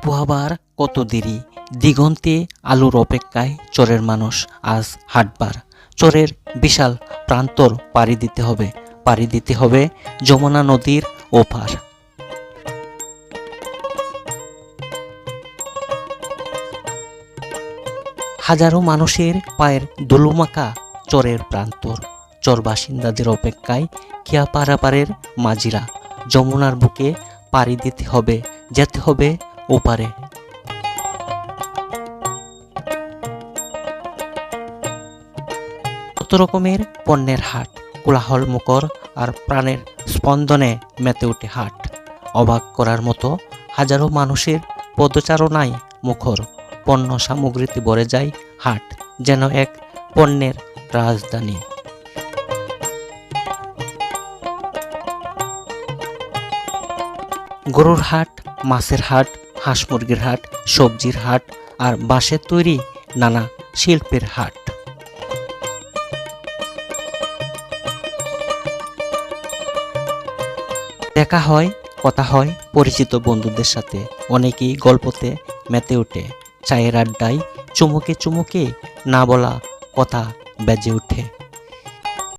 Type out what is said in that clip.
পোহাবার কত দেরি, দিগন্তে আলোর অপেক্ষায় চরের মানুষ আজ হাটবার। চরের বিশাল প্রান্তর পাড়ি দিতে হবে যমুনা নদীর ওপার। হাজারো মানুষের পায়ের ধুলোমাখা চরের প্রান্তর, চর বাসিন্দাদের অপেক্ষায় কিয়া পারাপারের মাঝিরা। যমুনার বুকে পাড়ি দিতে হবে, যেতে হবে ওপারে। কত রকমের পণ্যের হাট, কোলাহল মুখর আর প্রাণের স্পন্দনে মেতে ওঠে হাট। অবাক করার মতো হাজারো মানুষের পদচারণায় মুখর, পণ্য সামগ্রীতে ভরে যায় হাট, যেন এক পণ্যের রাজধানী। গরুর হাট, মাছের হাট, হাঁস মুরগির হাট, সবজির হাট আর বাঁশের তৈরি নানা শিল্পের হাট। দেখা হয়, কথা হয় পরিচিত বন্ধুদের সাথে, অনেকেই গল্পতে মেতে ওঠে। চায়ের আড্ডায় চুমুকে চুমুকে না বলা কথা বেজে ওঠে।